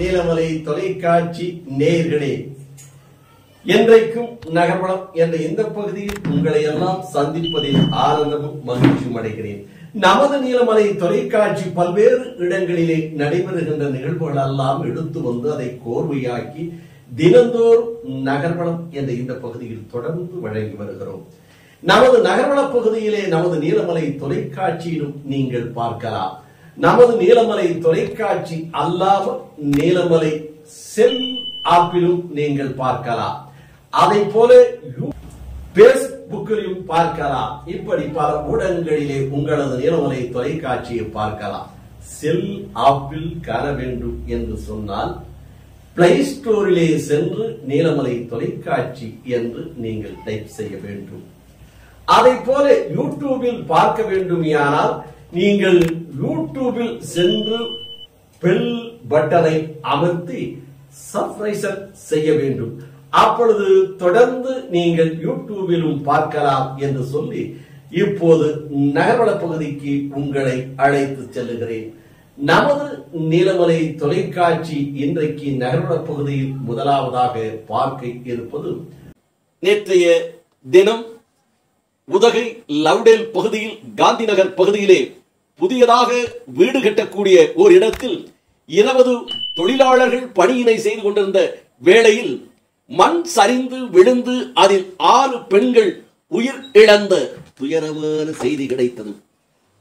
நீலமலை தொலைக்காட்சி நேயர்களே, என்றைக்கும் நகர்வளம் என்ற இந்த பகுதியில் உங்களை எல்லாம் சந்திப்பதில் ஆனந்தமும் மகிழ்ச்சியும் அடைகிறேன். நமது நீலமலை தொலைக்காட்சி பல்வேறு இடங்களிலே நடைபெறுகின்ற நிகழ்வுகள் எல்லாம் எடுத்து வந்து அதை கோர்வையாக்கி தினந்தோறும் நகர்வளம் என்ற இந்த பகுதியில் தொடர்ந்து வழங்கி வருகிறோம். நமது நகர்வள பகுதியிலே நமது நீலமலை தொலைக்காட்சியிலும் நீங்கள் பார்க்கலாம். நமது நீலமலை தொலைக்காட்சி அல்லாமல் நீலமலை செல் ஆப்பிலும் நீங்கள் பார்க்கலாம். அதை போல பேஸ்புக்கிலும் பார்க்கலாம். இப்படி பல ஊடகங்களிலே உங்களது நீலமலை தொலைக்காட்சியை பார்க்கலாம். செல் ஆப்பில் காண வேண்டும் என்று சொன்னால் பிளே ஸ்டோரிலே சென்று நீலமலை தொலைக்காட்சி என்று நீங்கள் டைப் செய்ய வேண்டும். அதை போல யூடியூபில் பார்க்க வேண்டுமானால் நீங்கள் யூடியூபில் சென்று பெல் பட்டனை அமர்த்தி சப்ஸ்கிரைப் செய்ய வேண்டும். அப்பொழுது தொடர்ந்து நீங்கள் யூடியூபிலும் பார்க்கலாம் என்று சொல்லி இப்போது நகர்வள பகுதிக்கு உங்களை அழைத்து செல்லுகிறேன். நமது நீலமலை தொலைக்காட்சி இன்றைக்கு நகர்வள பகுதியில் முதலாவதாக பார்க்க இருப்பது நேற்றைய தினம் உதகை லவ்டேல் பகுதியில் காந்தி நகர் பகுதியிலே புதியதாக வீடு கட்டக்கூடிய ஒரு இடத்தில் 20 தொழிலாளர்கள் பணியினை செய்து கொண்டிருந்த வேளையில் மண் சரிந்து விழுந்து அதில் 6 பெண்கள் உயிர் இழந்த துயரமான செய்தி கிடைத்தது.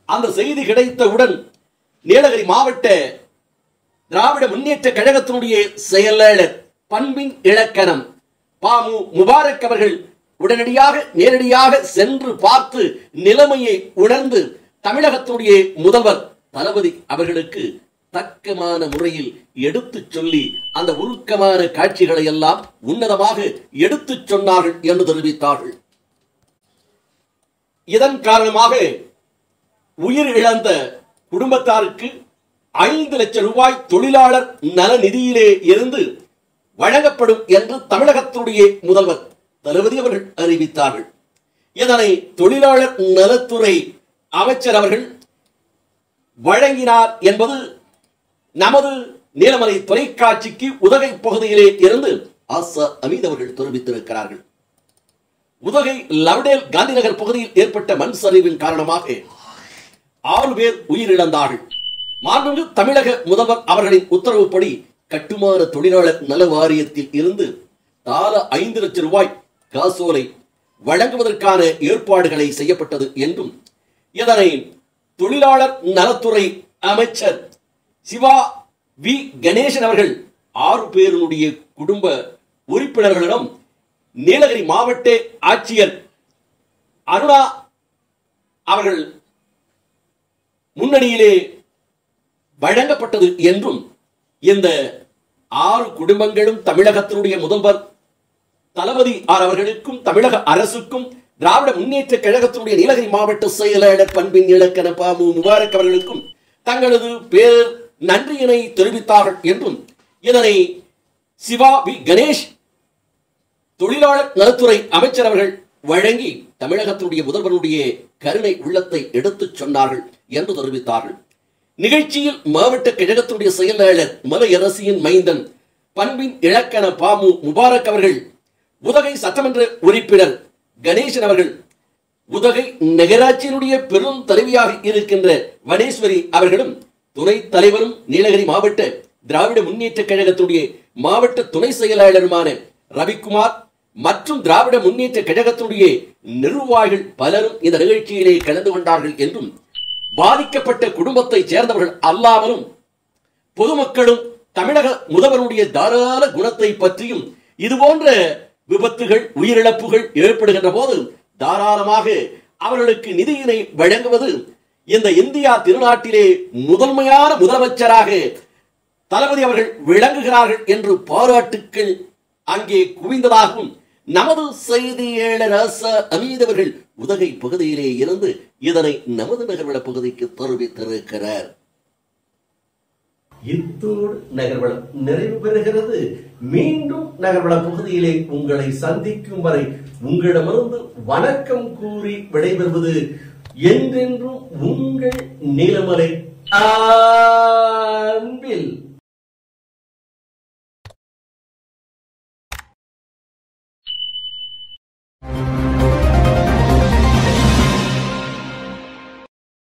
அந்த செய்தி கிடைத்தவுடன் நீலகிரி மாவட்ட திராவிட முன்னேற்ற கழகத்தினுடைய செயலாளர் பண்பின் இலக்கணம் பாமு முபாரக் அவர்கள் நேரடியாக சென்று பார்த்து நிலைமையை உணர்ந்து தமிழகத்தினுடைய முதல்வர் தளபதி அவர்களுக்கு தக்கமான முறையில் எடுத்துச் சொல்லி அந்த உருக்கமான காட்சிகளை எல்லாம் உன்னதமாக எடுத்துச் சொன்னார்கள் என்று தெரிவித்தார்கள். இதன் காரணமாக உயிர் இழந்த குடும்பத்தாருக்கு 5 லட்சம் ரூபாய் தொழிலாளர் நல நிதியிலே இருந்து வழங்கப்படும் என்று தமிழகத்துடைய முதல்வர் தளபதி அவர்கள் அறிவித்தார்கள். இதனை தொழிலாளர் நலத்துறை அமைச்சர் அவர்கள் வழங்கினார் என்பது நமது நீலமலை தொலைக்காட்சிக்கு உதகை பகுதியிலே இருந்து ஆசா அமீத் அவர்கள் தெரிவித்திருக்கிறார்கள். உதகை லவ்டேல் காந்தி நகர் பகுதியில் ஏற்பட்ட மண் சரிவின் காரணமாக 6 பேர் உயிரிழந்தார்கள். மாண்புமிகு தமிழக முதல்வர் அவர்களின் உத்தரவுப்படி கட்டுமான தொழிலாளர் நல வாரியத்தில் இருந்து தலா 5 லட்சம் ரூபாய் காசோலை வழங்குவதற்கான ஏற்பாடுகளை செய்யப்பட்டது என்றும் இதனை தொழிலாளர் நலத்துறை அமைச்சர் சிவா வி கணேசன் அவர்கள் 6 பேருடைய குடும்ப உறுப்பினர்களிடம் நீலகிரி மாவட்ட ஆட்சியர் அருணா அவர்கள் முன்னணியிலே வழங்கப்பட்டது என்றும் இந்த 6 குடும்பங்களும் தமிழகத்தினுடைய முதல்வர் தளபதி அவர்களுக்கும் தமிழக அரசுக்கும் திராவிட முன்னேற்ற கழகத்தினுடைய நீலகிரி மாவட்ட செயலாளர் பண்பின் இலக்கண பாமு முபாரக் அவர்களுக்கும் தங்களது பேர் நன்றியினை தெரிவித்தார்கள் என்றும் இதனை சிவா வி கணேஷ் தொழிலாளர் நலத்துறை அமைச்சர் அவர்கள் வழங்கி தமிழகத்தினுடைய முதல்வருடைய கருணை உள்ளத்தை எடுத்துச் சொன்னார்கள் என்று தெரிவித்தார்கள். நிகழ்ச்சியில் மாவட்ட கழகத்தினுடைய செயலாளர் மலையரசியின் மைந்தன் பண்பின் இலக்கண பாமு முபாரக் அவர்கள், உதகை சட்டமன்ற உறுப்பினர் கணேசன் அவர்கள், உதகை நகராட்சியினுடைய பெரும் தலைவியாக இருக்கின்ற வனேஸ்வரி அவர்களும், துணைத் தலைவரும் நீலகிரி மாவட்ட திராவிட முன்னேற்ற கழகத்துடைய மாவட்ட துணை செயலாளருமான ரவிக்குமார் மற்றும் திராவிட முன்னேற்ற கழகத்துடைய நிர்வாகிகள் பலரும் இந்த நிகழ்ச்சியிலே கலந்து கொண்டார்கள் என்றும் பாதிக்கப்பட்ட குடும்பத்தை சேர்ந்தவர்கள் அல்லாமலும் பொதுமக்களும் தமிழக முதல்வருடைய தாராள குணத்தை பற்றியும் இதுபோன்ற விபத்துகள் உயிரிழப்புகள் ஏற்படுகின்ற போது தாராளமாக அவர்களுக்கு நிதியினை வழங்குவது இந்த இந்தியா திருநாட்டிலே முதன்மையான முதலமைச்சராக தளபதி அவர்கள் விளங்குகிறார்கள் என்று பாராட்டுக்கள் அங்கே குவிந்ததாகவும் நமது செய்தியாளர் ஆசா அமீத் அவர்கள் உதகை பகுதியிலே இருந்து இதனை நமது நகர்வள பகுதிக்கு தெரிவித்திருக்கிறார். இத்தோடு நகர்வளம் நிறைவு பெறுகிறது. மீண்டும் நகர்வள பகுதியிலே உங்களை சந்திக்கும் வரை உங்களிடமிருந்து வணக்கம் கூறி விடைபெறுவது என்றென்றும் உங்கள் நீலமலை அன்பில்